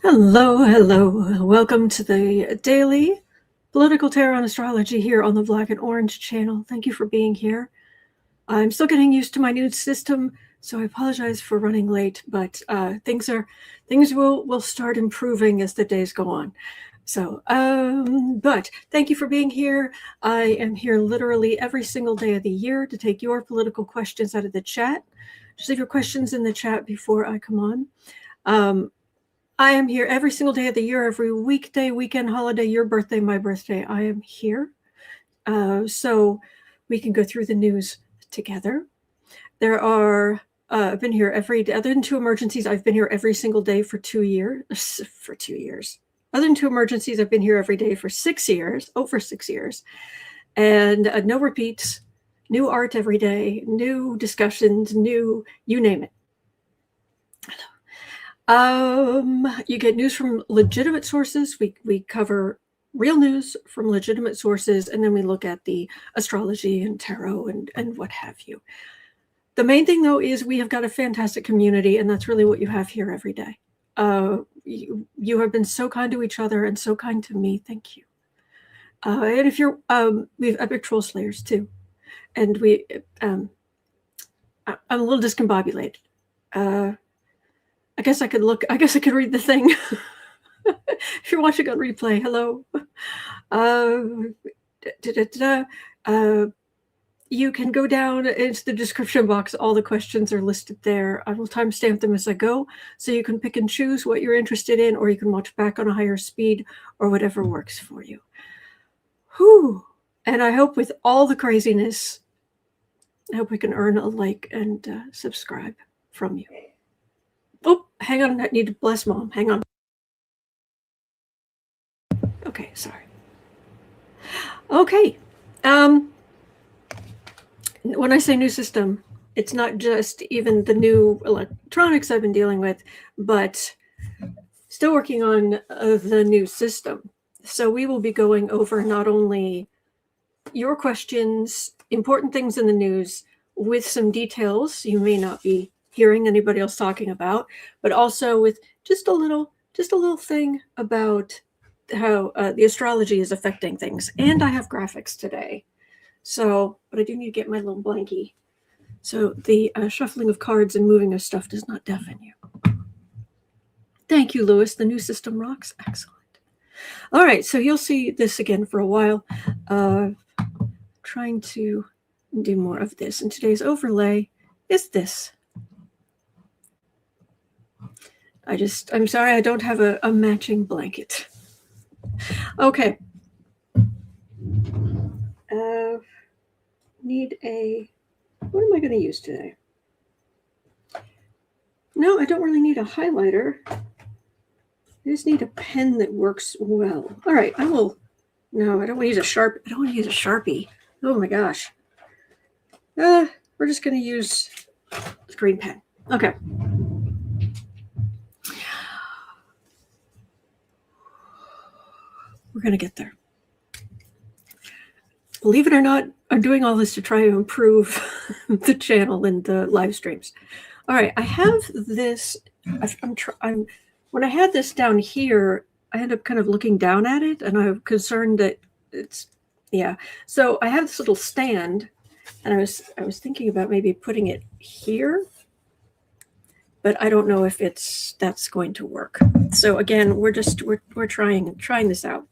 Hello, hello. Welcome to the daily political tarot and astrology here on the Black and Orange channel. Thank you for being here. I'm still getting used to my new system, so I apologize for running late, but things will start improving as the days go on. So, but thank you for being here. I am here literally every single day of the year to take your political questions out of the chat. Just leave your questions in the chat before I come on. I am here every single day of the year, every weekday, weekend, holiday, your birthday, my birthday. I am here. So we can go through the news together. There are, I've been here every day. Other than two emergencies, I've been here every single day for 2 years. For 2 years. Other than two emergencies, I've been here every day for 6 years, over 6 years. And no repeats, new art every day, new discussions, new, you name it. You get news from legitimate sources. We cover real news from legitimate sources, and then we look at the astrology and tarot and what have you. The main thing, though, is we have got a fantastic community, and that's really what you have here every day. You have been so kind to each other and so kind to me. Thank you. And if you're, we have epic troll slayers too, and I'm a little discombobulated. I guess I could read the thing. If you're watching on replay, hello. You can go down into the description box. All the questions are listed there. I will timestamp them as I go, so you can pick and choose what you're interested in, or you can watch back on a higher speed, or whatever works for you. Whew. And I hope with all the craziness, I hope we can earn a like and subscribe from you. Oh, hang on. I need to bless Mom. Hang on. Okay, sorry. Okay. When I say new system, it's not just even the new electronics I've been dealing with, but still working on the new system. So we will be going over not only your questions, important things in the news, with some details you may not be hearing anybody else talking about, but also with just a little thing about how the astrology is affecting things. And I have graphics today. So, but I do need to get my little blankie. So the shuffling of cards and moving of stuff does not deafen you. Thank you, Lewis. The new system rocks. Excellent. All right, so you'll see this again for a while. Trying to do more of this. And today's overlay is this. I'm sorry, I don't have a matching blanket. Okay. What am I going to use today? No, I don't really need a highlighter. I just need a pen that works well. All right, no, I don't want to use a Sharpie. Oh my gosh. We're just going to use the green pen. Okay. We're going to get there. Believe it or not, I'm doing all this to try to improve the channel and the live streams. All right, I have this. When I had this down here, I ended up kind of looking down at it, and I'm concerned that So I have this little stand, and I was thinking about maybe putting it here, but I don't know if that's going to work. So again, we're trying this out.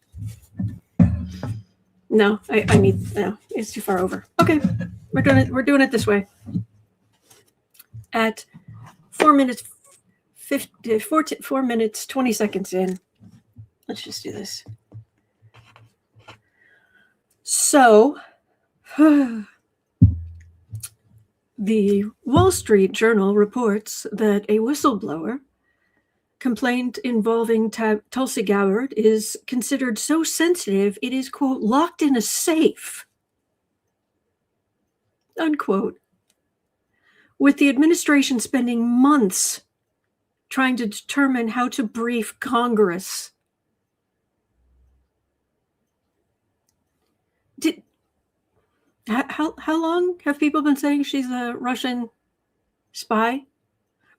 No, it's too far over. Okay, we're doing it this way. At 4 minutes 20 seconds in, let's just do this. So, the Wall Street Journal reports that a whistleblower complaint involving Tulsi Gabbard is considered so sensitive it is, quote, locked in a safe, unquote, with the administration spending months trying to determine how to brief Congress. How long have people been saying she's a Russian spy?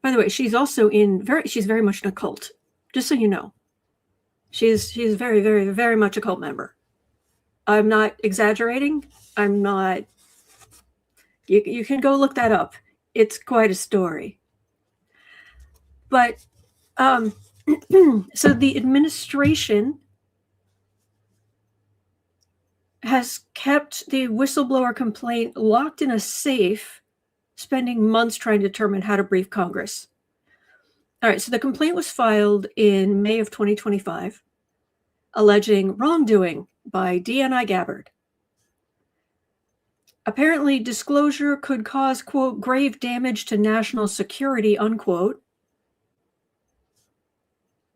By the way, she's also she's very much an occult Just so you know. She's very, very, very much a cult member. I'm not exaggerating. I'm not. You can go look that up. It's quite a story. But so the administration has kept the whistleblower complaint locked in a safe, spending months trying to determine how to brief Congress. All right, so the complaint was filed in May of 2025, alleging wrongdoing by Tulsi Gabbard. Apparently, disclosure could cause, quote, grave damage to national security, unquote.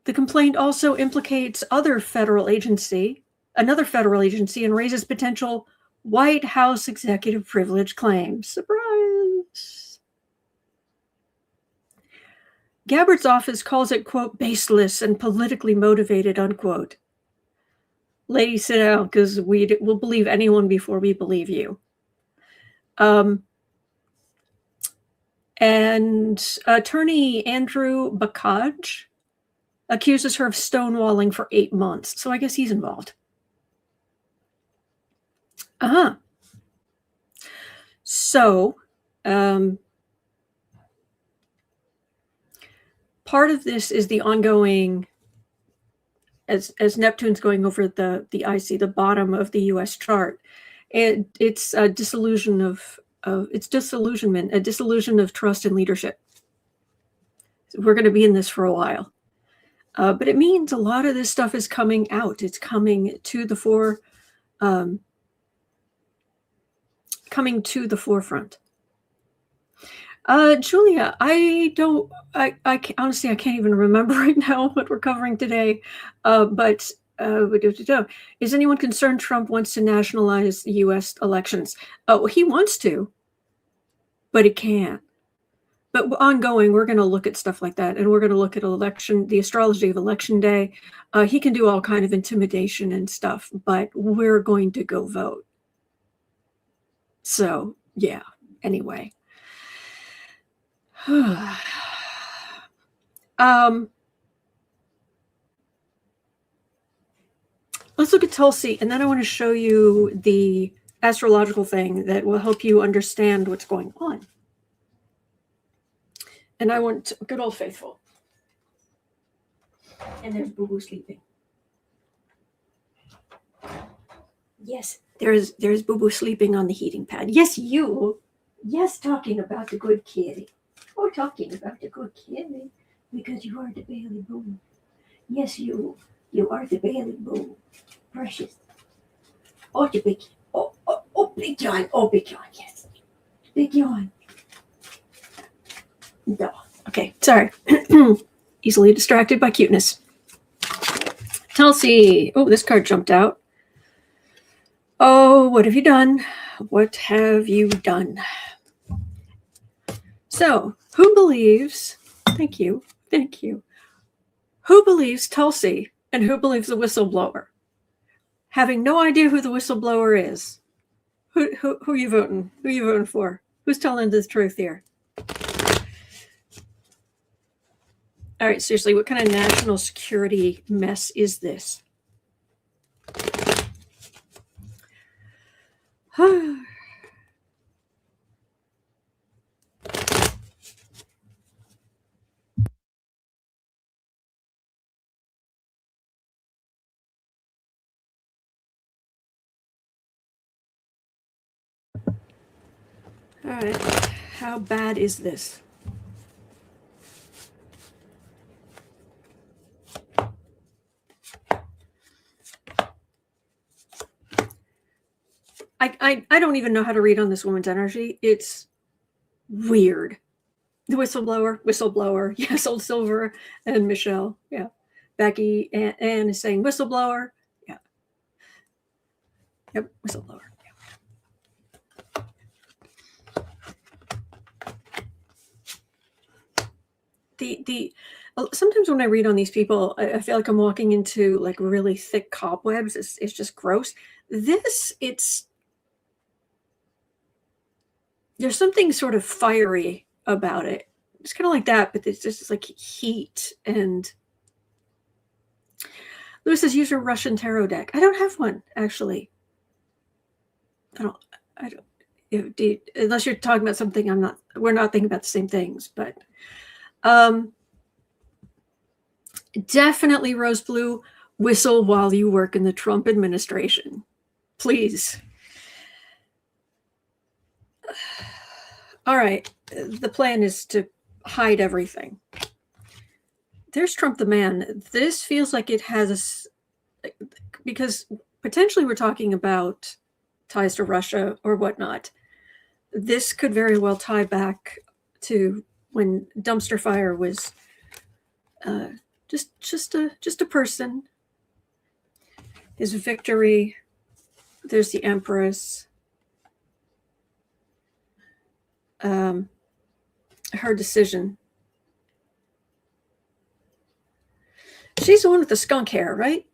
The complaint also implicates another federal agency, and raises potential White House executive privilege claims. Surprise! Gabbard's office calls it, quote, baseless and politically motivated, unquote. Lady, sit down, because we'll believe anyone before we believe you. And attorney Andrew Bakaj accuses her of stonewalling for 8 months. So I guess he's involved. So, part of this is the ongoing, as Neptune's going over the IC, the bottom of the U.S. chart, it's a disillusionment of trust and leadership. We're going to be in this for a while. But it means a lot of this stuff is coming out. It's coming to the forefront. Julia, honestly, I can't even remember right now what we're covering today. But is anyone concerned Trump wants to nationalize the U.S. elections? Oh, he wants to, but he can't. But ongoing, we're going to look at stuff like that, and we're going to look at the astrology of election day. He can do all kind of intimidation and stuff, but we're going to go vote. So, yeah, anyway. Let's look at Tulsi, and then I want to show you the astrological thing that will help you understand what's going on. And I want good old faithful. And there's Boo Boo sleeping. Yes, there's Boo Boo sleeping on the heating pad. Yes, you. Yes, talking about the good kitty. Oh, talking about the good kitty. Because you are the Bailey Boo. Yes, you are the Bailey Boo. Precious. Oh, the big. Oh, Big John. Oh, Big John. Yes. Big John. No. Okay, sorry. Easily distracted by cuteness. Tulsi. Oh, this card jumped out. Oh, what have you done? What have you done? So, who believes? Thank you. Who believes Tulsi and who believes the whistleblower? Having no idea who the whistleblower is. Who are you voting? Who are you voting for? Who's telling the truth here? All right, seriously, what kind of national security mess is this? All right, how bad is this? I don't even know how to read on this woman's energy. It's weird. The whistleblower. Yes, Old Silver and Michelle. Yeah. Becky Ann is saying whistleblower. Yeah. Yep, whistleblower. Yeah. Sometimes when I read on these people, I feel like I'm walking into like really thick cobwebs. It's just gross. There's something sort of fiery about it. It's kind of like that, but it's just like heat and Lewis says, use a Russian tarot deck. I don't have one, actually. I don't, unless you're talking about something we're not thinking about the same things, but definitely Rose Blue, whistle while you work in the Trump administration. Please. All right. The plan is to hide everything. There's Trump the man. This feels like it has because potentially we're talking about ties to Russia or whatnot. This could very well tie back to when Dumpster Fire was just a person. His victory. There's the Empress. Her decision. She's the one with the skunk hair, right?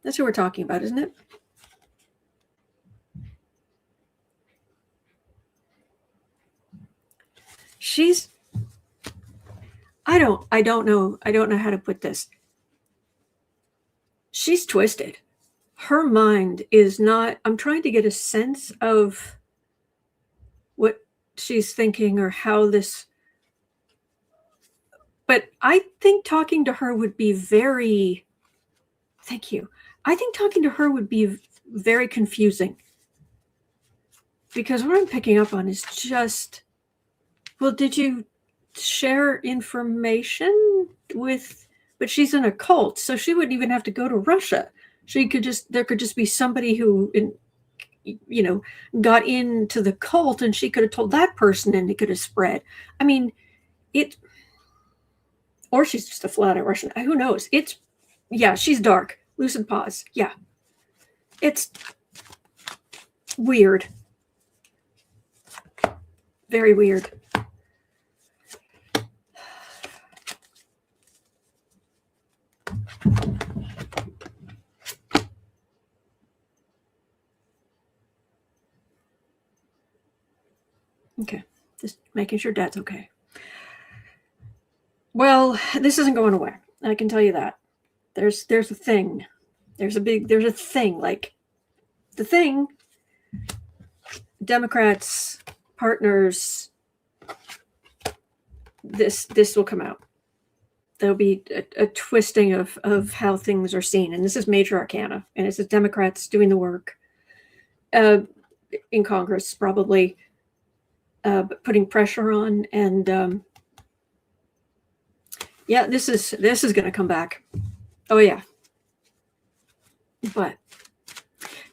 That's who we're talking about, isn't it? She's I don't know how to put this. She's twisted. Her mind is not, I'm trying to get a sense of what she's thinking or how this, but I think talking to her would be very, thank you. I think talking to her would be very confusing because what I'm picking up on is just, well, did you share information with, but she's in a cult, so she wouldn't even have to go to Russia. There could just be somebody who, got into the cult and she could have told that person and it could have spread. I mean, or she's just a flat out Russian. Who knows? She's dark. Lucid pause. Yeah. It's weird. Very weird. Okay, just making sure Dad's okay. Well, this isn't going away. I can tell you that. There's a thing. There's a thing. Like the thing. Democrats, partners. This will come out. There'll be a twisting of how things are seen, and this is major arcana, and it's the Democrats doing the work in Congress, probably. Putting pressure on, and this is going to come back. Oh yeah, but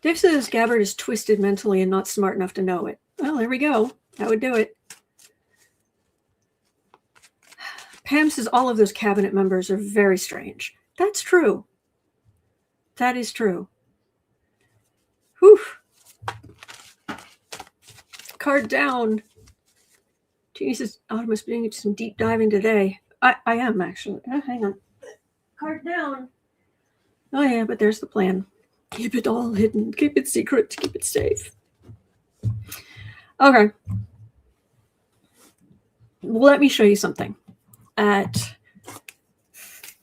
Dave says Gabbard is twisted mentally and not smart enough to know it. Well, there we go. That would do it. Pam says all of those cabinet members are very strange. That's true. That is true. Whew. Card down. Jesus, Optimus doing some deep diving today. I am actually. Hang on. Card down. Oh yeah, but there's the plan. Keep it all hidden. Keep it secret. Keep it safe. Okay. Let me show you something. At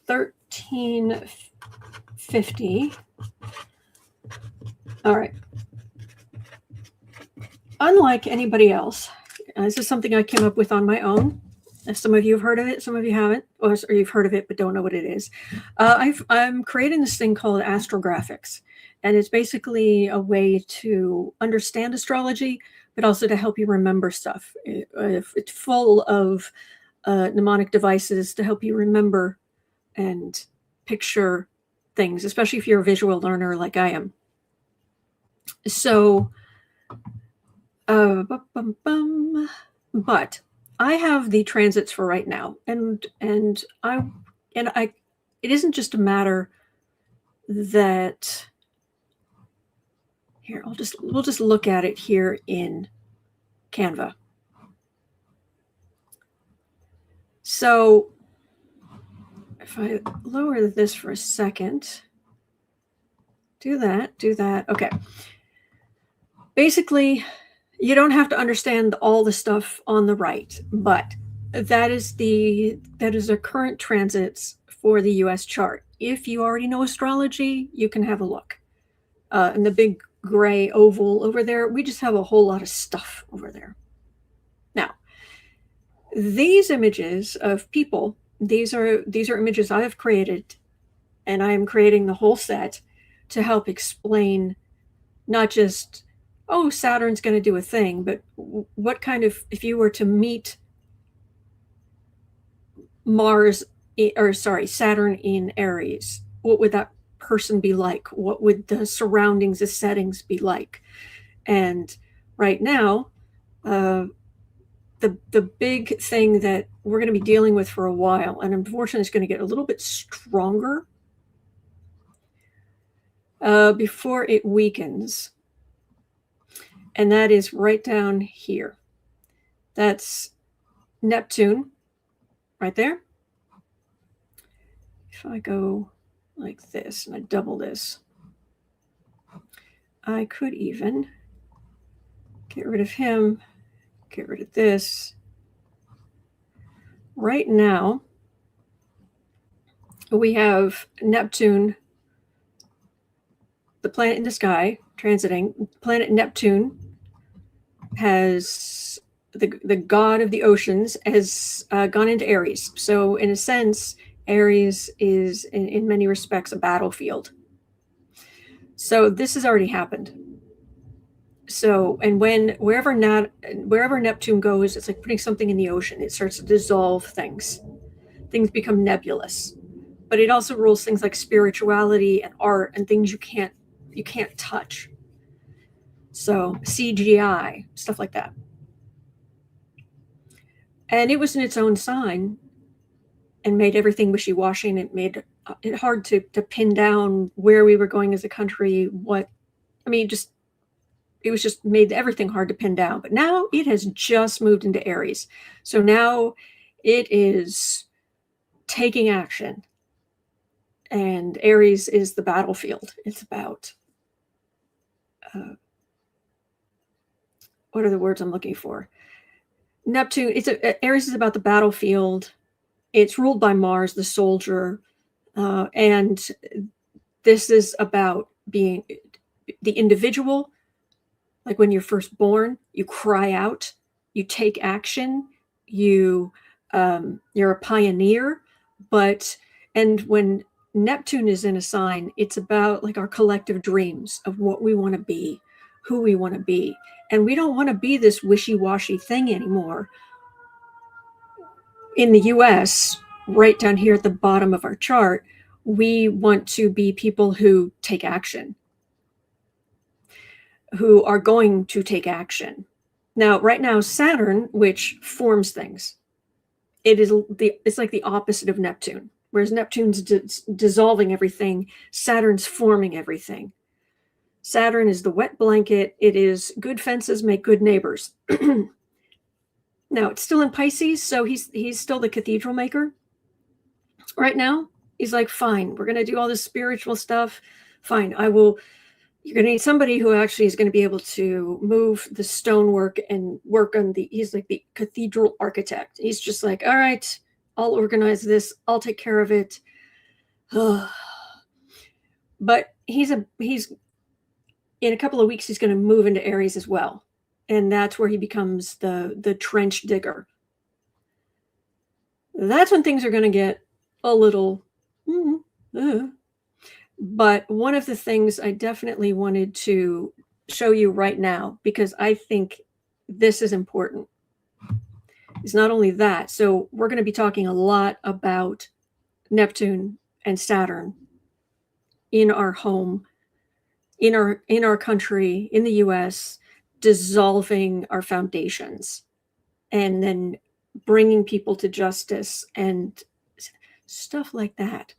1350. All right. Unlike anybody else, this is something I came up with on my own. Some of you have heard of it, some of you haven't, or you've heard of it but don't know what it is. I'm creating this thing called astrographics, and it's basically a way to understand astrology, but also to help you remember stuff. It's full of mnemonic devices to help you remember and picture things, especially if you're a visual learner like I am. So, but I have the transits for right now, and it isn't just a matter that here. We'll just look at it here in Canva. So if I lower this for a second, do that. Okay. Basically, you don't have to understand all the stuff on the right, but that is the current transits for the US chart. If you already know astrology, you can have a look. And the big gray oval over there, we just have a whole lot of stuff over there. Now, these images of people, these are images I have created, and I am creating the whole set to help explain not just, oh, Saturn's going to do a thing, but what kind of, if you were to meet Saturn in Aries, what would that person be like? What would the surroundings, the settings be like? And right now, the big thing that we're going to be dealing with for a while, and unfortunately it's going to get a little bit stronger before it weakens, and that is right down here. That's Neptune right there. If I go like this and I double this, I could even get rid of him, get rid of this. Right now, we have Neptune, the planet in the sky, transiting. Planet Neptune has the god of the oceans has gone into Aries. So in a sense, Aries is in many respects a battlefield. So this has already happened. So, and wherever Neptune goes, it's like putting something in the ocean. It starts to dissolve things. Things become nebulous. But it also rules things like spirituality and art and things you can't touch. So CGI, stuff like that. And it was in its own sign and made everything wishy-washy, and it made it hard to pin down where we were going as a country, it was just made everything hard to pin down. But now it has just moved into Aries. So now it is taking action. And Aries is the battlefield. It's about, what are the words I'm looking for? Neptune, Aries is about the battlefield. It's ruled by Mars, the soldier. And this is about being the individual. Like when you're first born, you cry out, you take action, you're a pioneer. And when Neptune is in a sign, it's about like our collective dreams of what we want to be, who we want to be. And we don't want to be this wishy-washy thing anymore. In the US, right down here at the bottom of our chart, we want to be people who take action, who are going to take action. Now, right now, Saturn, which forms things, it's like the opposite of Neptune. Whereas Neptune's dissolving everything, Saturn's forming everything. Saturn is the wet blanket. It is good fences make good neighbors. Now, it's still in Pisces, so he's still the cathedral maker. Right now, he's like, fine, we're going to do all this spiritual stuff. Fine, you're going to need somebody who actually is going to be able to move the stonework and work on he's like the cathedral architect. He's just like, all right, I'll organize this. I'll take care of it. But he's in a couple of weeks, he's going to move into Aries as well. And that's where he becomes the trench digger. That's when things are going to get a little, but one of the things I definitely wanted to show you right now, because I think this is important, is not only that. So we're going to be talking a lot about Neptune and Saturn in our home, in our country, in the US, dissolving our foundations and then bringing people to justice and stuff like that.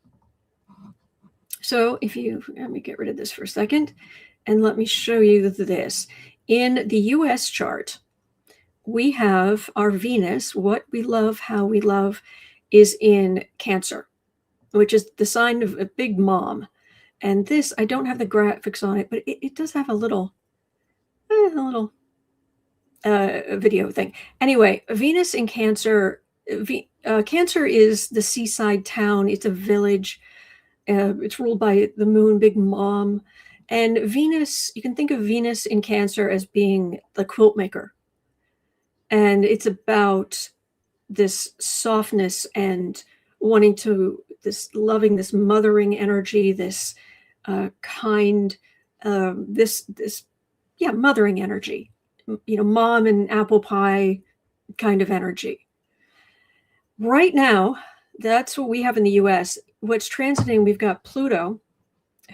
So let me get rid of this for a second and let me show you this. In the US chart, we have our Venus, what we love, how we love, is in Cancer, which is the sign of a big mom. And this, I don't have the graphics on it, but it does have a little video thing. Anyway, Venus in Cancer Cancer is the seaside town. It's a village. It's ruled by the moon, Big Mom. And Venus, you can think of Venus in Cancer as being the quilt maker. And it's about this softness and wanting to, this loving, this mothering energy, this kind, mothering energy, mom and apple pie kind of energy. Right now, that's what we have in the US. What's transiting, we've got Pluto,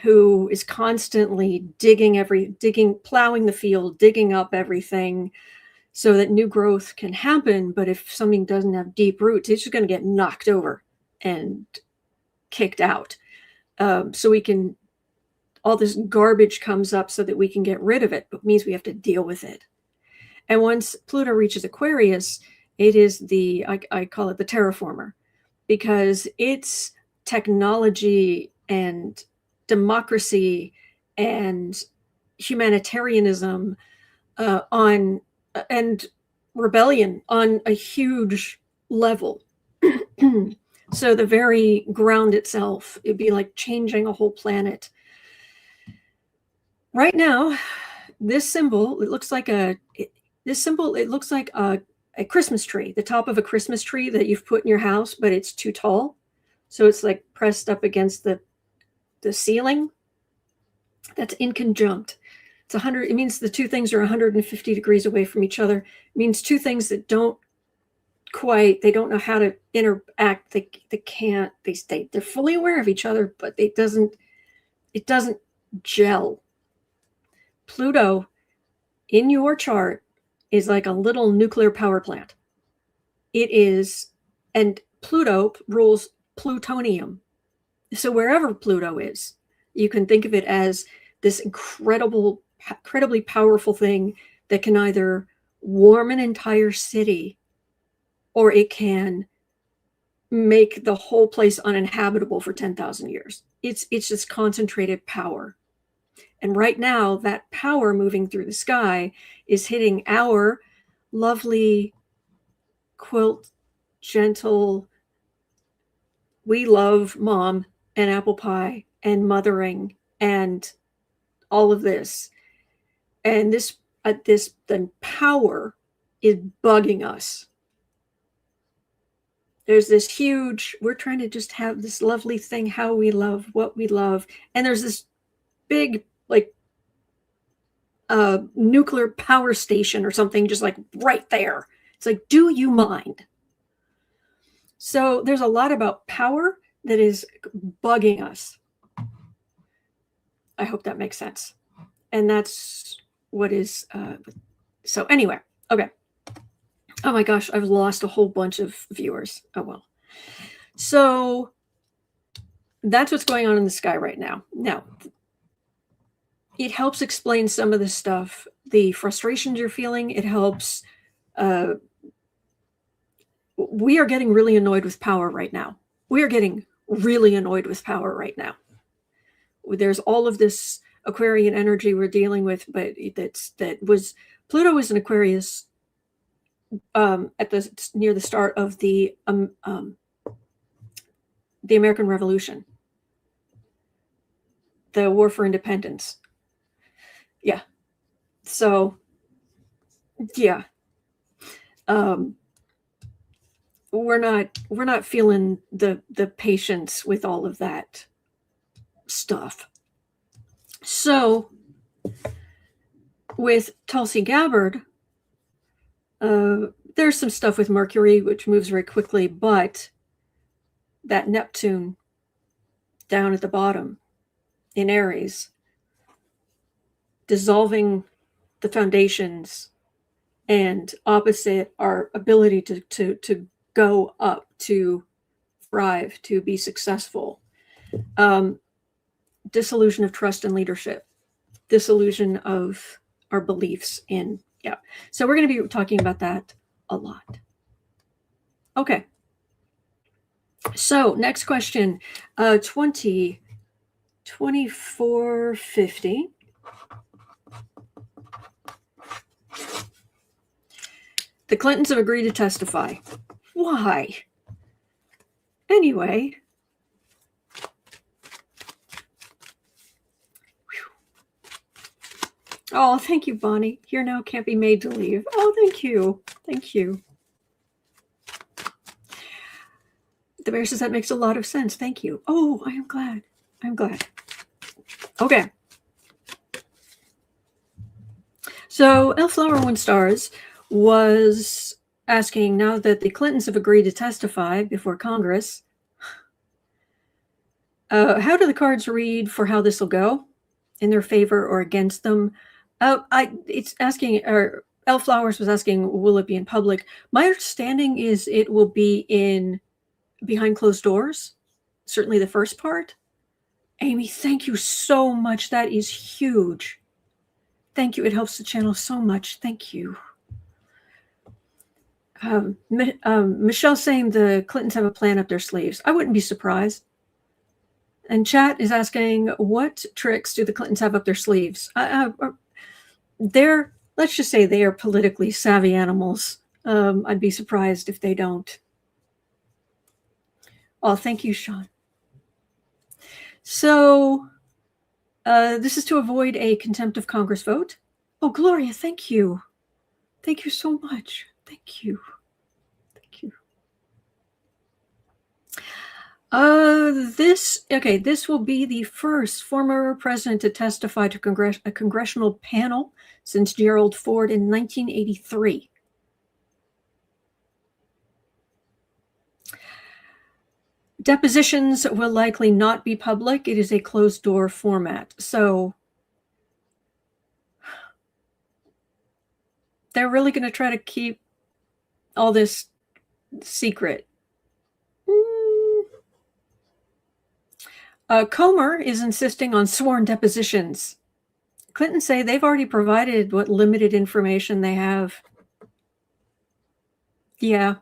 who is constantly plowing the field, digging up everything so that new growth can happen. But if something doesn't have deep roots, it's just going to get knocked over and kicked out. So all this garbage comes up so that we can get rid of it, but it means we have to deal with it. And once Pluto reaches Aquarius, it is I call it the terraformer, because it's technology and democracy and humanitarianism and rebellion on a huge level. So the very ground itself, it'd be like changing a whole planet. Right now, this symbol, it looks like a Christmas tree, the top of a Christmas tree that you've put in your house, but it's too tall. So it's like pressed up against the ceiling. That's inconjunct. It means the two things are 150 degrees away from each other. It means two things that they don't know how to interact. They're fully aware of each other, but it doesn't gel. Pluto in your chart is like a little nuclear power plant. It is, and Pluto rules plutonium. So wherever Pluto is, you can think of it as this incredibly powerful thing that can either warm an entire city or it can make the whole place uninhabitable for 10,000 years. It's just concentrated power. And right now, that power moving through the sky is hitting our lovely, quilt, gentle, we love mom and apple pie and mothering and all of this. And the power is bugging us. There's this huge, we're trying to just have this lovely thing, how we love, what we love. And there's this big, nuclear power station or something just like right there. It's like, do you mind? So there's a lot about power that is bugging us. I hope that makes sense. And that's what is, so anyway, okay. Oh my gosh, I've lost a whole bunch of viewers. Oh well. So that's what's going on in the sky right now. Now, it helps explain some of the stuff, the frustrations you're feeling. It helps. We are getting really annoyed with power right now. We are getting really annoyed with power right now. There's all of this Aquarian energy we're dealing with, but Pluto was in Aquarius near the start of the American Revolution, the War for Independence. Yeah. So, yeah. We're not feeling the patience with all of that stuff. So, with Tulsi Gabbard, there's some stuff with Mercury, which moves very quickly, but that Neptune down at the bottom in Aries, dissolving the foundations and opposite our ability to go up, to thrive, to be successful. Dissolution of trust and leadership, dissolution of our beliefs in, yeah. So we're going to be talking about that a lot. Okay. So next question, 2450. The Clintons have agreed to testify. Why? Anyway. Oh, thank you, Bonnie. Here now can't be made to leave. Oh, thank you. Thank you. The bear says that makes a lot of sense. Thank you. Oh, I am glad. I'm glad. Okay. So L. Flower One Stars was asking, now that the Clintons have agreed to testify before Congress, how do the cards read for how this will go? In their favor or against them? It's asking, or L. Flowers was asking, will it be in public? My understanding is it will be in behind closed doors. Certainly the first part. Amy, thank you so much. That is huge. Thank you. It helps the channel so much. Thank you. Michelle saying the Clintons have a plan up their sleeves. I wouldn't be surprised. And chat is asking, what tricks do the Clintons have up their sleeves? Let's just say they are politically savvy animals. I'd be surprised if they don't. Oh, thank you, Sean. So this is to avoid a contempt of Congress vote. Oh, Gloria, thank you. Thank you so much. Thank you. Thank you. This will be the first former president to testify to a congressional panel since Gerald Ford in 1983. Depositions will likely not be public. It is a closed-door format. So they're really going to try to keep all this secret. Comer is insisting on sworn depositions. Clinton say they've already provided what limited information they have. Yeah.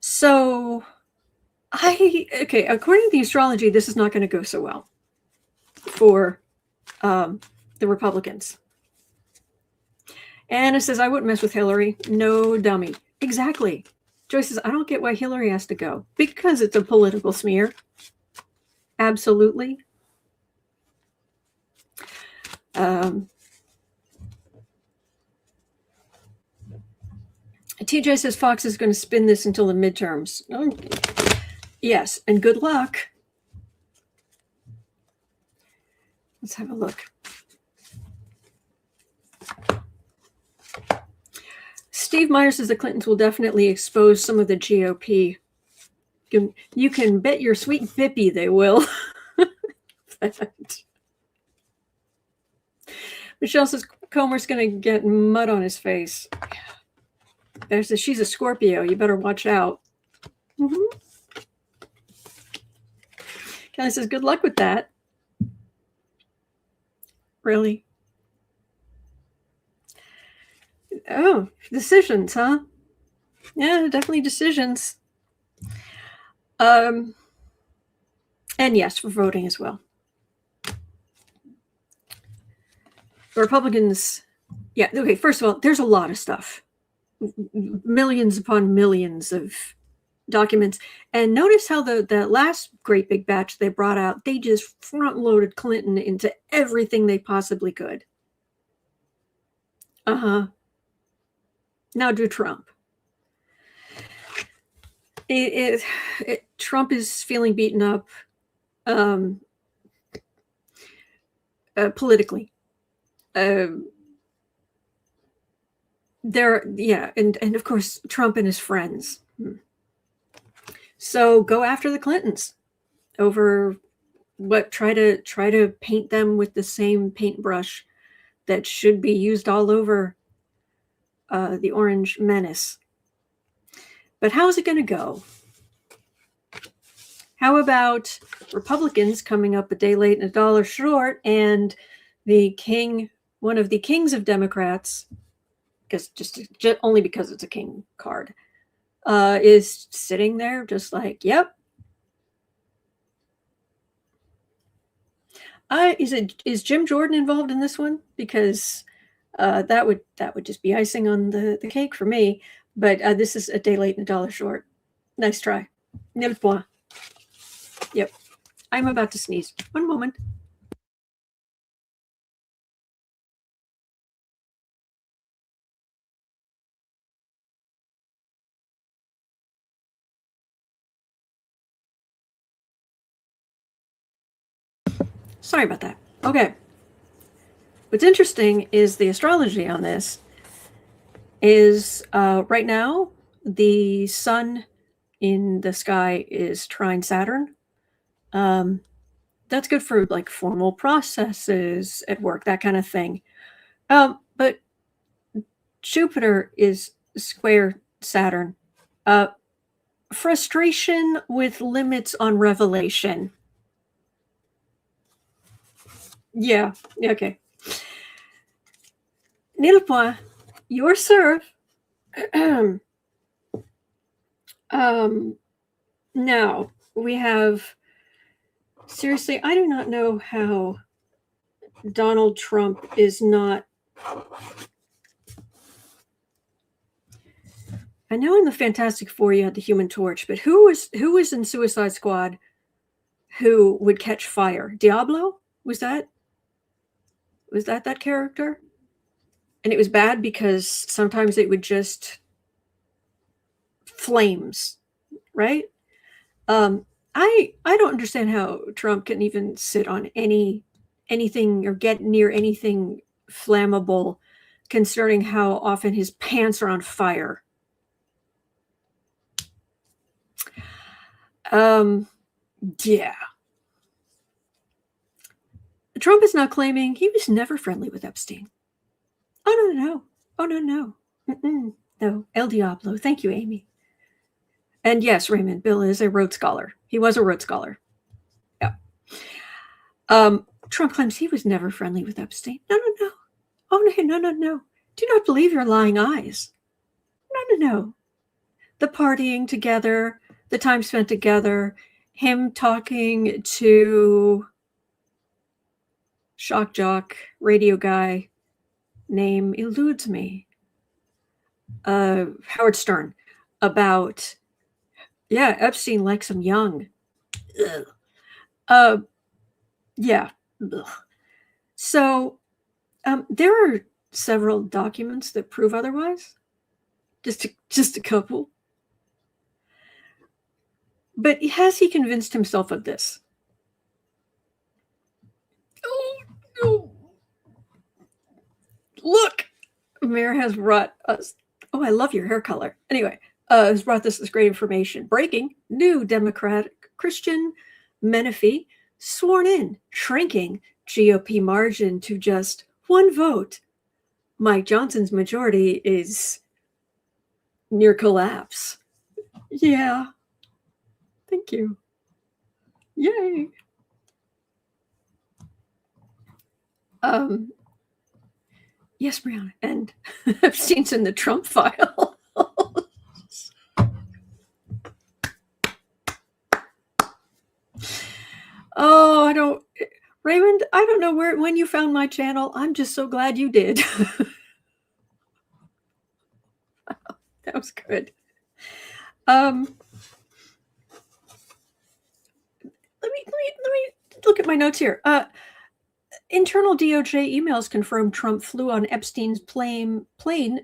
So, according to the astrology, this is not going to go so well for the Republicans. Anna says, I wouldn't mess with Hillary. No dummy. Exactly. Joyce says, I don't get why Hillary has to go. Because it's a political smear. Absolutely. TJ says Fox is going to spin this until the midterms. Oh, yes, and good luck. Let's have a look. Steve Meyer says the Clintons will definitely expose some of the GOP. You can bet your sweet bippy they will. Michelle says Comer's going to get mud on his face. She's a Scorpio. You better watch out. Mm-hmm. Kelly says, good luck with that. Really? Oh, decisions, huh? Yeah, definitely decisions. And yes, for voting as well. The Republicans, yeah, okay, first of all, there's a lot of stuff. Millions upon millions of documents. And notice how the last great big batch they brought out, they just front-loaded Clinton into everything they possibly could. Uh-huh. Now do Trump. Trump is feeling beaten up politically. And of course Trump and his friends. So go after the Clintons over what try to paint them with the same paintbrush that should be used all over the Orange Menace. But how's it going to go? How about Republicans coming up a day late and a dollar short, and one of the kings of Democrats, because just only because it's a king card, is sitting there just like, yep. Is Jim Jordan involved in this one? Because That would just be icing on the cake for me. But this is a day late and a dollar short. Nice try. Nil point. Yep. I'm about to sneeze. One moment. Sorry about that. Okay. What's interesting is the astrology on this is right now the sun in the sky is trine Saturn. That's good for like formal processes at work, that kind of thing. But Jupiter is square Saturn. Frustration with limits on revelation. Yeah, okay. Nil point. Your serve. Now we have. Seriously, I do not know how Donald Trump is not. I know in the Fantastic Four you had the Human Torch, but who was in Suicide Squad who would catch fire? Diablo? Was that character? And it was bad because sometimes it would just flames, right? I don't understand how Trump can even sit on anything or get near anything flammable, considering how often his pants are on fire. Yeah. Trump is now claiming he was never friendly with Epstein. Oh, no. Oh, no. No, El Diablo. Thank you, Amy. And yes, Raymond, Bill is a Rhodes Scholar. He was a Rhodes Scholar. Yeah. Trump claims he was never friendly with Epstein. No. Oh, no. Do not believe your lying eyes. No. The partying together, the time spent together, him talking to shock jock, radio guy, name eludes me. Howard Stern about, yeah, Epstein likes him young. Yeah. Ugh. So there are several documents that prove otherwise. Just a couple. But has he convinced himself of this? Oh, no. Look, Mayor has brought us. Oh, I love your hair color. Anyway, has brought this great information. Breaking: new Democratic Christian Menifee sworn in, shrinking GOP margin to just one vote. Mike Johnson's majority is near collapse. Yeah. Thank you. Yay. Yes, Brianna. And Epstein's in the Trump file. Oh, Raymond, I don't know when you found my channel. I'm just so glad you did. That was good. Let me look at my notes here. Internal DOJ emails confirm Trump flew on Epstein's plane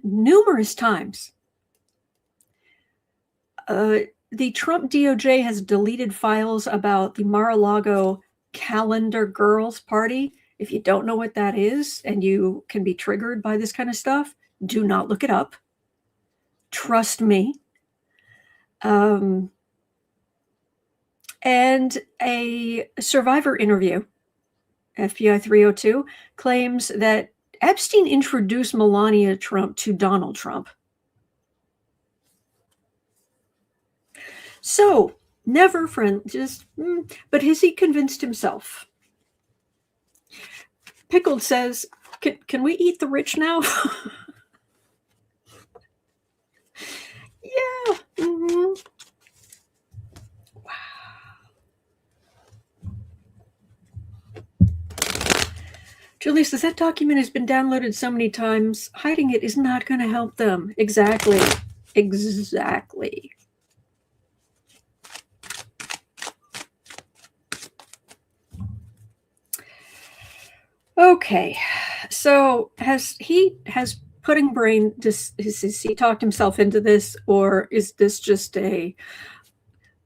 numerous times. The Trump DOJ has deleted files about the Mar-a-Lago Calendar Girls Party. If you don't know what that is and you can be triggered by this kind of stuff, do not look it up. Trust me. And a Survivor interview, FBI 302, claims that Epstein introduced Melania Trump to Donald Trump. So, never friend, but has he convinced himself? Pickled says, can we eat the rich now? Yeah. Mm-hmm. Wow. Julie says that document has been downloaded so many times. Hiding it is not going to help them. Exactly. Exactly. Okay. So has Pudding Brain just has he talked himself into this, or is this just a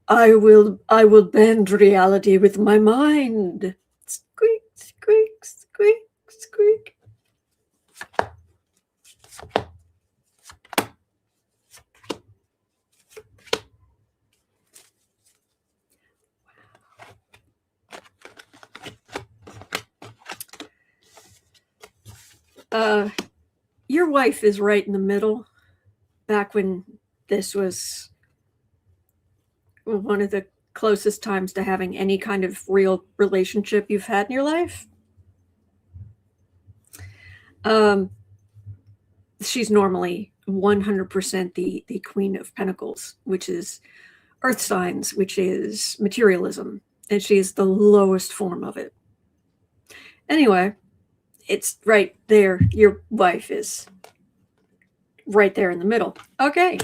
I will bend reality with my mind? Squeak, squeak, squeak, squeak. Your wife is right in the middle. Back when this was one of the closest times to having any kind of real relationship you've had in your life. She's normally 100% the Queen of Pentacles, which is earth signs, which is materialism, and she is the lowest form of it. Anyway, it's right there. Your wife is right there in the middle. Okay.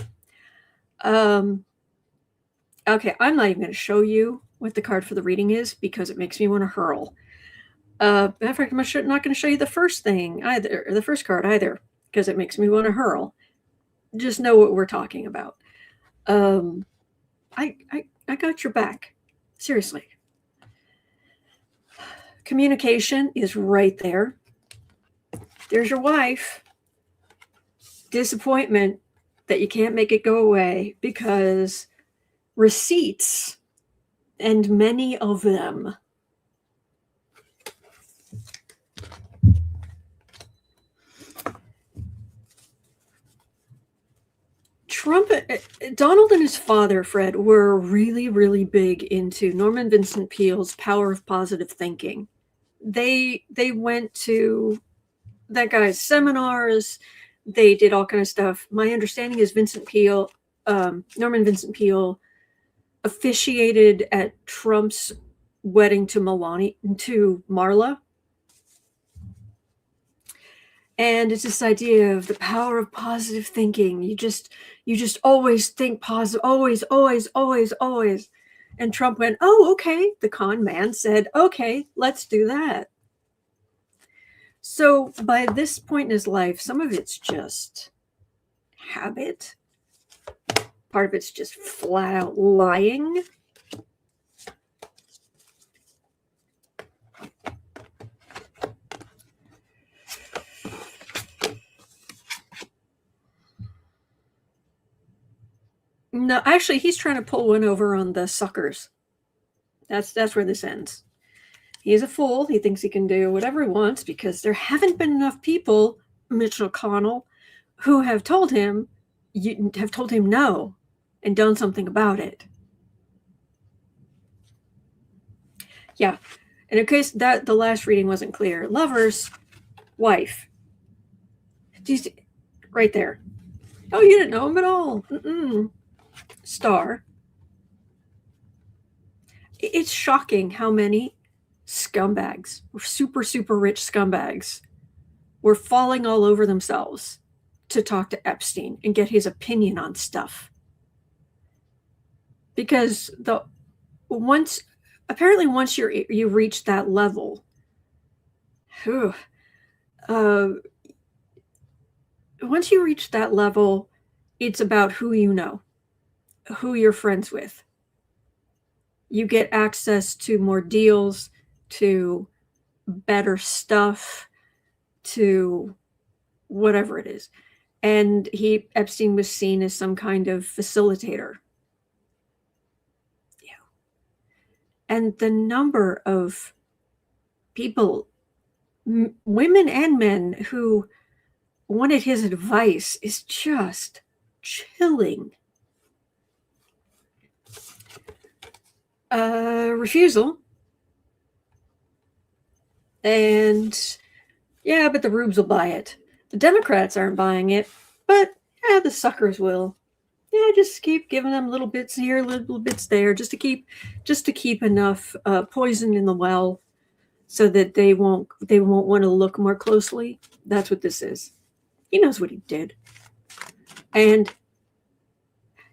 Okay, I'm not even going to show you what the card for the reading is because it makes me want to hurl. Matter of fact, I'm not going to show you the first thing either, or the first card either, because it makes me want to hurl. Just know what we're talking about. I got your back. Seriously. Communication is right there. There's your wife. Disappointment that you can't make it go away because receipts, and many of them. Donald and his father, Fred, were really, really big into Norman Vincent Peale's Power of Positive Thinking. They went to that guy's seminars. They did all kind of stuff. My understanding is Norman Vincent Peale officiated at Trump's wedding to Marla. And it's this idea of the power of positive thinking. You just always think positive, always, always, always, always. And Trump went, oh, okay. The con man said, okay, let's do that. So by this point in his life, some of it's just habit. Part of it's just flat out lying. No, actually, he's trying to pull one over on the suckers. That's where this ends. He's a fool. He thinks he can do whatever he wants because there haven't been enough people, Mitch McConnell, who have told him no and done something about it. Yeah. And in case that the last reading wasn't clear, Lovers, wife. Right there. Oh, you didn't know him at all. Star. It's shocking how many scumbags, super, super rich scumbags, were falling all over themselves to talk to Epstein and get his opinion on stuff. Because once you reach that level, once you reach that level, it's about who you know, who you're friends with. You get access to more deals, to better stuff, to whatever it is. And Epstein was seen as some kind of facilitator. Yeah. And the number of people, women and men, who wanted his advice is just chilling. Refusal. And yeah, but the rubes will buy it. The Democrats aren't buying it, but yeah, the suckers will. Yeah, just keep giving them little bits here, little bits there, just to keep enough poison in the well so that they won't want to look more closely. That's what this is. He knows what he did. And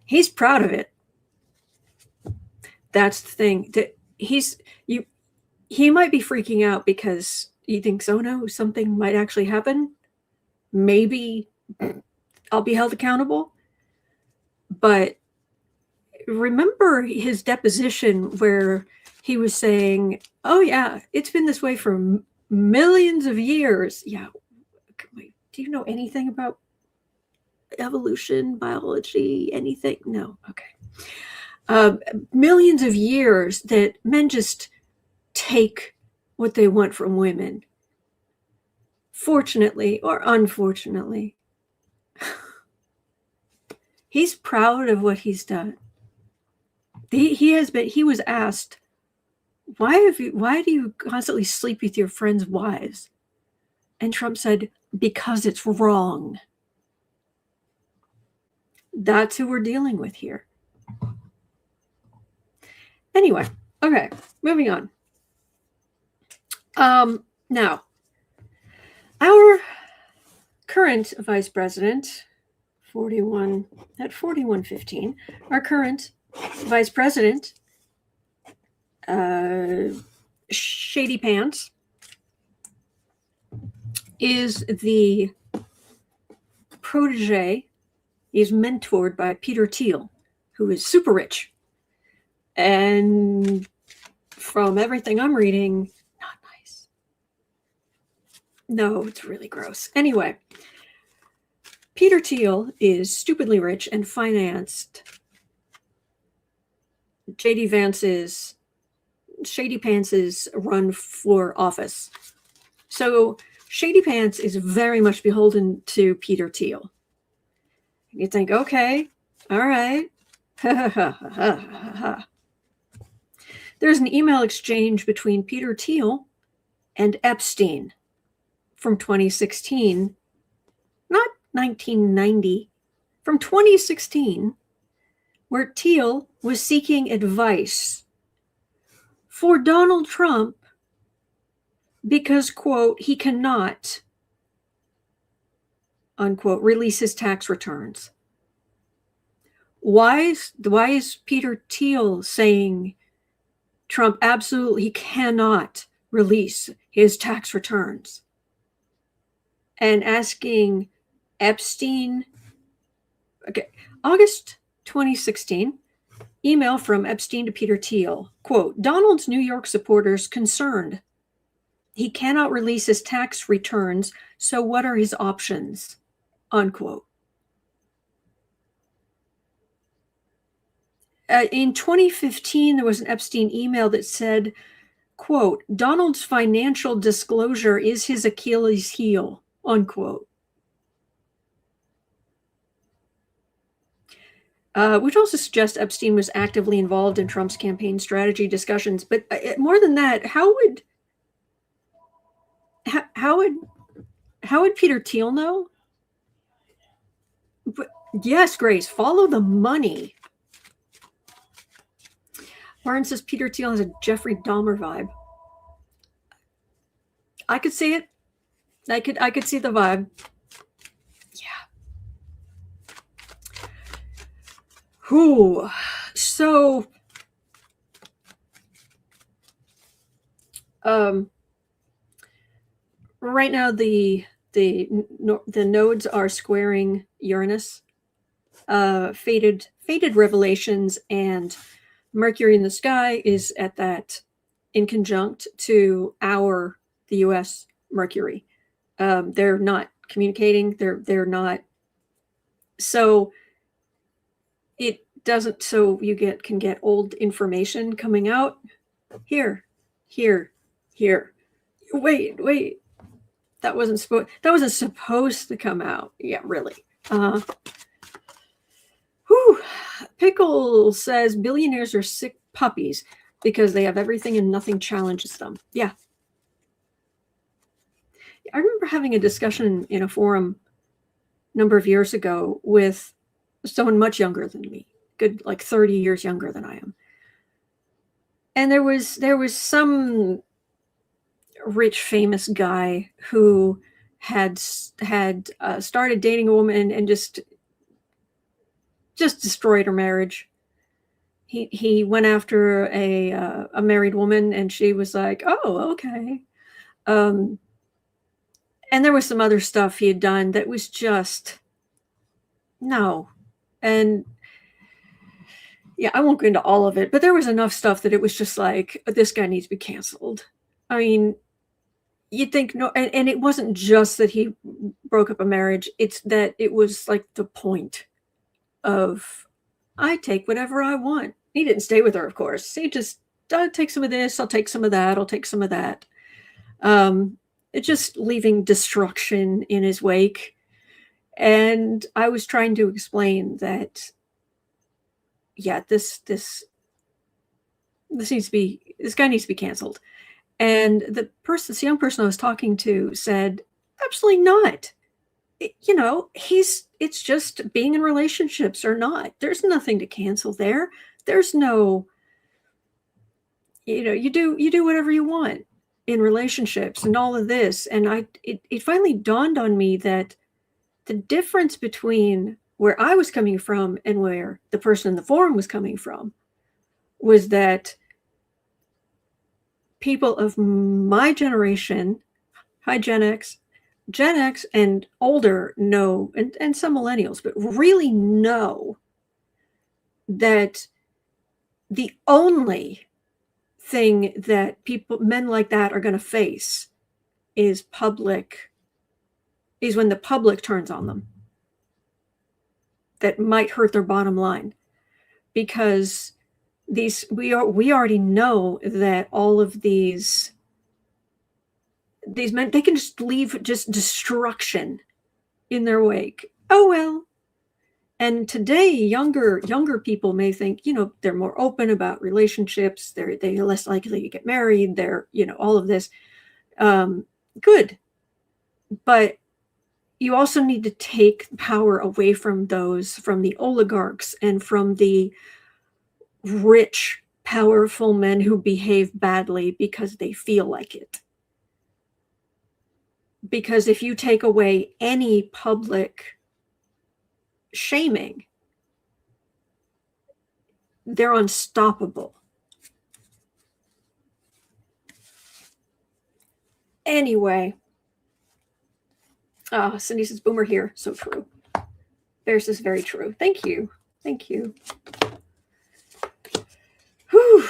he's proud of it. That's the thing. That he might be freaking out because he thinks, oh no, something might actually happen. Maybe I'll be held accountable. But remember his deposition where he was saying, oh yeah, it's been this way for millions of years. Yeah. Do you know anything about evolution, biology, anything? No. Okay. Millions of years that men just take what they want from women. Fortunately or unfortunately. He's proud of what he's done. He was asked, why do you constantly sleep with your friends' wives? And Trump said, because it's wrong. That's who we're dealing with here. Anyway, okay, moving on. Now, our current vice president, 4115, our current vice president, Shady Pants, is the protege. He's mentored by Peter Thiel, who is super rich. And from everything I'm reading, not nice. No, it's really gross. Anyway, Peter Thiel is stupidly rich and financed Shady Pants' run for office. So Shady Pants is very much beholden to Peter Thiel. You think, okay, all right. There's an email exchange between Peter Thiel and Epstein from 2016, not 1990, from 2016, where Thiel was seeking advice for Donald Trump because, quote, he cannot, unquote, release his tax returns. Why is Peter Thiel saying Trump absolutely cannot release his tax returns? And asking Epstein, okay, August 2016, email from Epstein to Peter Thiel, quote, Donald's New York supporters concerned he cannot release his tax returns, so what are his options, unquote. In 2015, there was an Epstein email that said, quote, Donald's financial disclosure is his Achilles heel, unquote. Which also suggests Epstein was actively involved in Trump's campaign strategy discussions. But more than that, how would Peter Thiel know? But yes, Grace, follow the money. Warren says Peter Thiel has a Jeffrey Dahmer vibe. I could see it. I could see the vibe. Yeah. Whew. So, right now the nodes are squaring Uranus. Fated revelations, and Mercury in the sky is at that in conjunct to the U.S. Mercury. They're not communicating. They're not. So it doesn't. So you can get old information coming out here. Wait. That wasn't supposed to come out. Yeah, really. Pickle says billionaires are sick puppies because they have everything and nothing challenges them. Yeah. I remember having a discussion in a forum a number of years ago with someone much younger than me, good like 30 years younger than I am. And there was some rich, famous guy who had started dating a woman and just destroyed her marriage. He went after a married woman, and she was like, "Oh, okay." And there was some other stuff he had done that was just no. And yeah, I won't go into all of it, but there was enough stuff that it was just like, this guy needs to be canceled. I mean, you'd think no, and it wasn't just that he broke up a marriage, it's that it was like the point of, I take whatever I want. He didn't stay with her, of course. He just, I'll take some of this, I'll take some of that, I'll take some of that. It's just leaving destruction in his wake. And I was trying to explain that, yeah, this needs to be, this guy needs to be canceled. And this young person I was talking to said, absolutely not. It's just being in relationships or not. There's nothing to cancel there. There's no, you do whatever you want in relationships and all of this. And it finally dawned on me that the difference between where I was coming from and where the person in the forum was coming from was that people of my generation, hi Gen X and older know, and some millennials, but really know that the only thing that men like that are going to face is when the public turns on them. That might hurt their bottom line, because we already know that all of these men, they can just leave just destruction in their wake. Oh well. And today younger people may think, they're more open about relationships, they're less likely to get married, they're, all of this. Good. But you also need to take power away from the oligarchs and from the rich, powerful men who behave badly because they feel like it. Because if you take away any public shaming, they're unstoppable. Anyway. Cindy says, boomer here. So true. Bears is very true. Thank you. Thank you. Whew.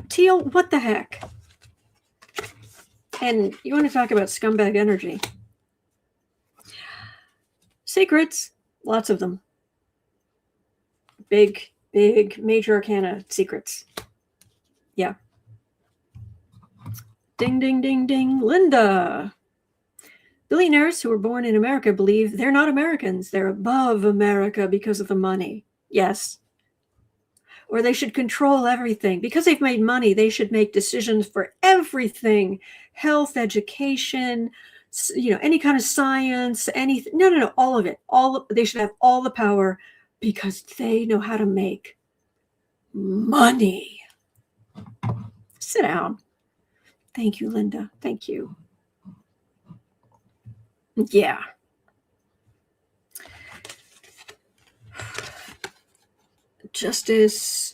Teal, what the heck? And you want to talk about scumbag energy? Secrets, lots of them. Big major arcana secrets. Yeah. Ding, ding, ding, ding. Linda. Billionaires who were born in America believe they're not Americans. They're above America because of the money. Yes. Or they should control everything. Because they've made money, they should make decisions for everything. Health, education, any kind of science, anything. No, all of it. They should have all the power because they know how to make money. Sit down. Thank you, Linda. Thank you. Yeah. Justice,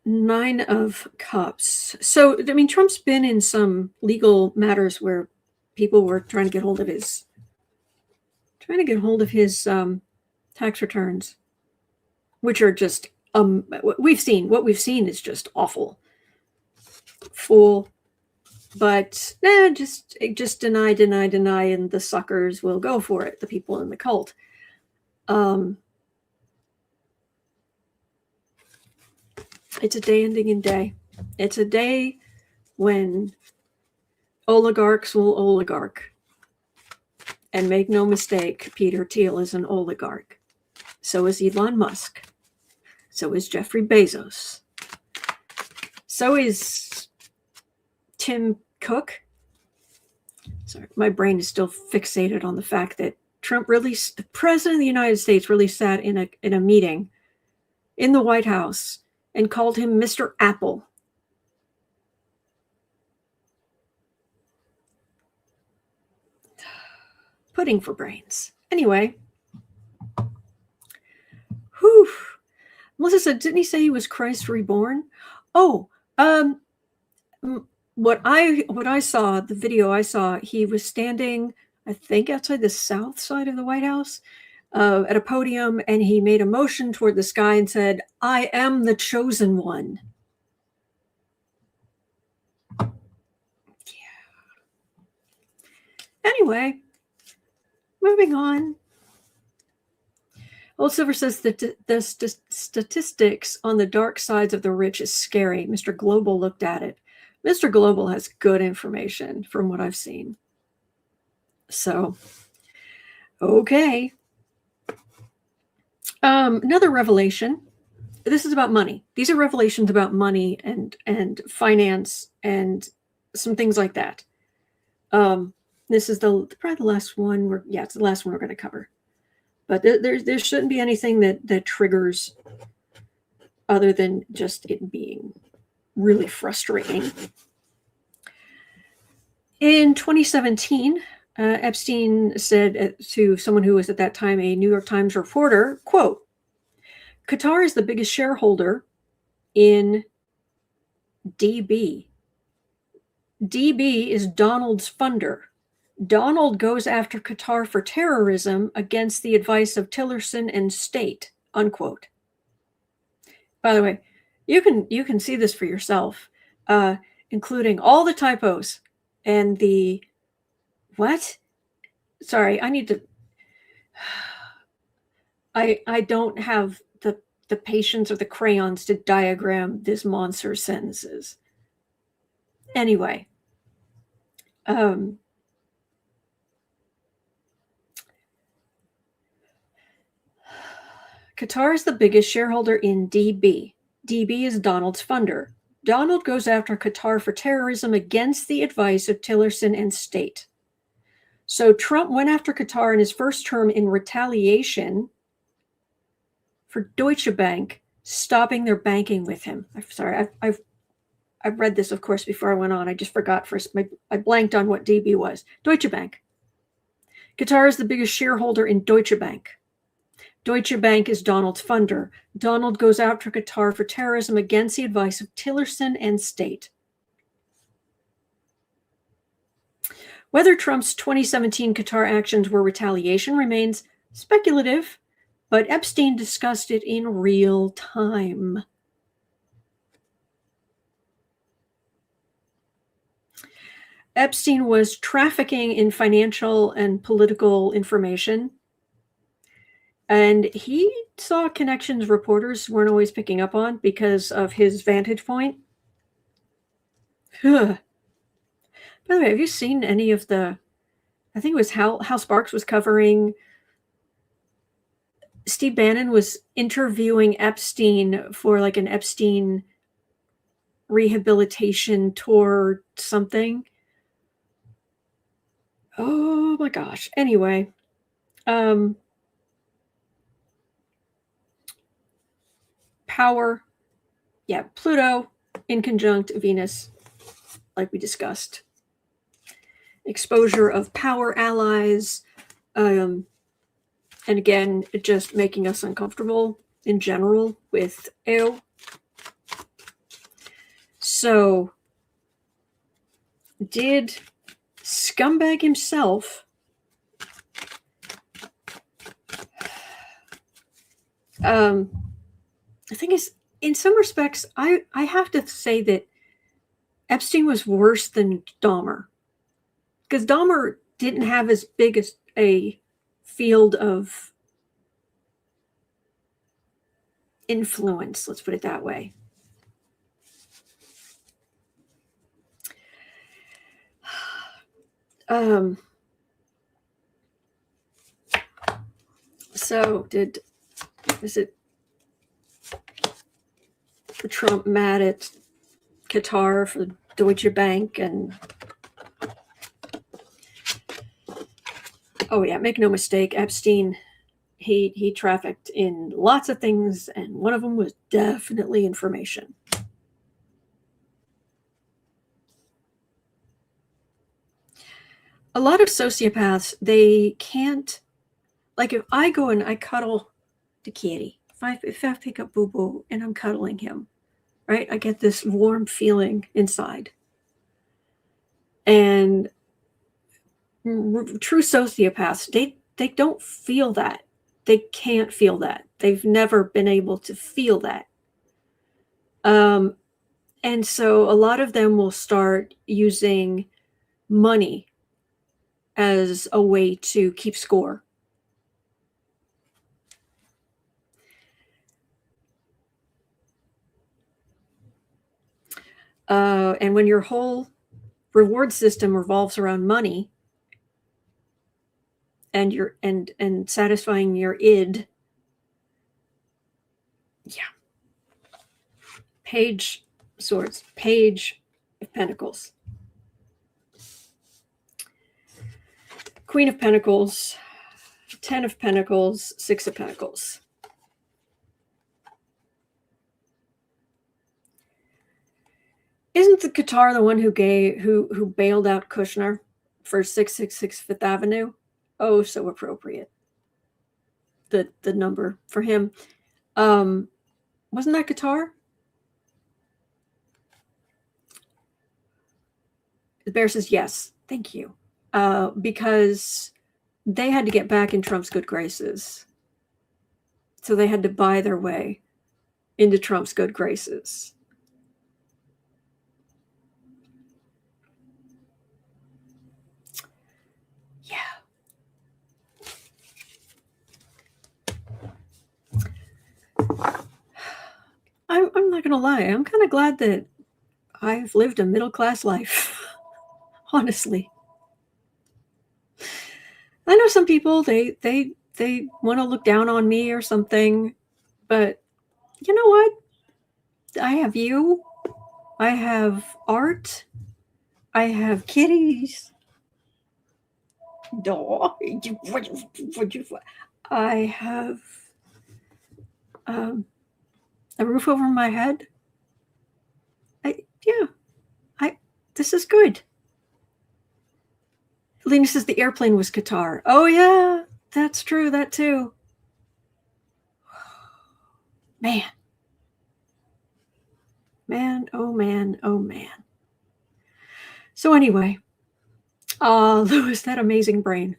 9 of Cups. So, Trump's been in some legal matters where people were trying to get hold of his tax returns, which are just what we've seen is just awful. Fool. But just deny, and the suckers will go for it, the people in the cult. It's a day ending in day. It's a day when oligarchs will oligarch. And make no mistake, Peter Thiel is an oligarch. So is Elon Musk. So is Jeffrey Bezos. So is Tim Cook. Sorry, my brain is still fixated on the fact that the President of the United States really sat in a meeting in the White House and called him Mr. Apple. Pudding for brains. Anyway. Whew. Melissa said, didn't he say he was Christ reborn? Oh, what I saw, the video I saw, he was standing, I think, outside the south side of the White House at a podium, and he made a motion toward the sky and said, I am the chosen one. Yeah. Anyway, moving on. Old Silver says that the statistics on the dark sides of the rich is scary. Mr. Global looked at it. Mr. Global has good information from what I've seen. So, okay. Another revelation. This is about money. These are revelations about money and finance and some things like that. This is probably the last one. It's the last one we're going to cover. But there shouldn't be anything that triggers other than just it being really frustrating. In 2017, Epstein said to someone who was at that time a New York Times reporter, quote, Qatar is the biggest shareholder in DB. DB is Donald's funder. Donald goes after Qatar for terrorism against the advice of Tillerson and state, unquote. By the way, you can see this for yourself, including all the typos and the what? Sorry, I need to. I don't have the patience or the crayons to diagram this monster's sentences. Anyway, Qatar is the biggest shareholder in DB. DB is Donald's funder. Donald goes after Qatar for terrorism against the advice of Tillerson and state. So Trump went after Qatar in his first term in retaliation for Deutsche Bank stopping their banking with him. I'm sorry, I've read this, of course, before I went on. I just forgot first. I blanked on what DB was. Deutsche Bank. Qatar is the biggest shareholder in Deutsche Bank. Deutsche Bank is Donald's funder. Donald goes after Qatar for terrorism against the advice of Tillerson and state. Whether Trump's 2017 Qatar actions were retaliation remains speculative, but Epstein discussed it in real time. Epstein was trafficking in financial and political information, and he saw connections reporters weren't always picking up on because of his vantage point. By the way, have you seen any of I think it was Hal Sparks was covering, Steve Bannon was interviewing Epstein for like an Epstein rehabilitation tour something. Oh my gosh. Anyway, power. Yeah, Pluto in conjunct Venus, like we discussed. Exposure of power allies. And again, just making us uncomfortable in general with ew. So, did scumbag himself the thing is, in some respects, I have to say that Epstein was worse than Dahmer, because Dahmer didn't have as big as a field of influence, let's put it that way. So is it Trump mad at Qatar for Deutsche Bank and Oh yeah, make no mistake, Epstein, he trafficked in lots of things, and one of them was definitely information. A lot of sociopaths, they can't, like if I go and I cuddle the kitty, if I pick up Boo Boo and I'm cuddling him, right, I get this warm feeling inside. And true sociopaths, they don't feel that. They can't feel that. They've never been able to feel that. And so a lot of them will start using money as a way to keep score. And when your whole reward system revolves around money and your and satisfying your id, yeah. Page Swords, Page of Pentacles, Queen of Pentacles, 10 of Pentacles, 6 of Pentacles. Isn't the Qatar the one who bailed out Kushner for 666 Fifth Avenue? Oh, so appropriate. The number for him. Wasn't that Qatar? The bear says yes. Thank you. Because they had to get back in Trump's good graces. So they had to buy their way into Trump's good graces. Yeah. I'm not going to lie. I'm kind of glad that I've lived a middle-class life. Honestly. I know some people, they want to look down on me or something, but you know what? I have you. I have art. I have kitties. I have a roof over my head. This is good. Lena says the airplane was Qatar. Oh yeah, that's true. That too. Man. Oh man. So anyway, Louis, that amazing brain.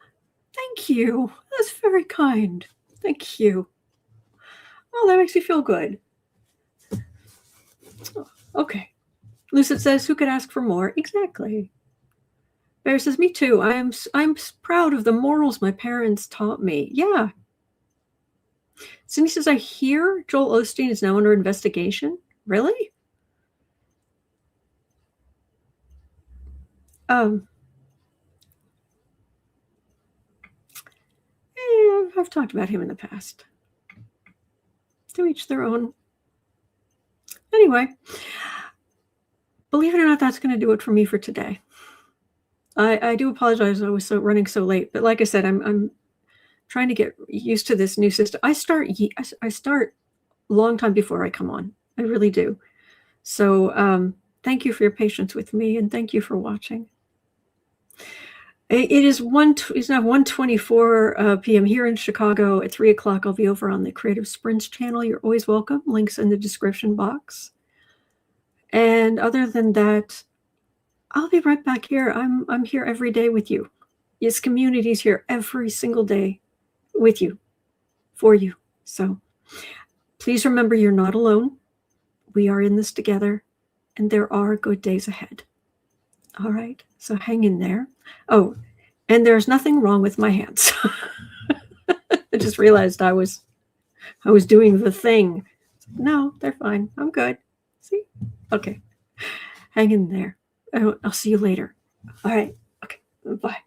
Thank you. That's very kind. Thank you. Oh, that makes me feel good. Okay. Lucid says, who could ask for more? Exactly. Bear says, me too. I'm proud of the morals my parents taught me. Yeah. Cindy says, I hear Joel Osteen is now under investigation. Really? I've talked about him in the past. To each their own. Anyway, believe it or not, that's going to do it for me for today. I do apologize. I was running so late, but like I said, I'm trying to get used to this new system. I start a long time before I come on. I really do. So thank you for your patience with me, and thank you for watching. It is it's now 1:24 p.m. here in Chicago. At 3 o'clock, I'll be over on the Creative Sprints channel. You're always welcome. Links in the description box. And other than that, I'll be right back here. I'm here every day with you. Yes, community's here every single day with you, for you. So please remember you're not alone. We are in this together, and there are good days ahead. All right, so hang in there. Oh, and there's nothing wrong with my hands. I just realized I was doing the thing. No, they're fine. I'm good. See? Okay. Hang in there. I'll see you later. All right. Okay. Bye.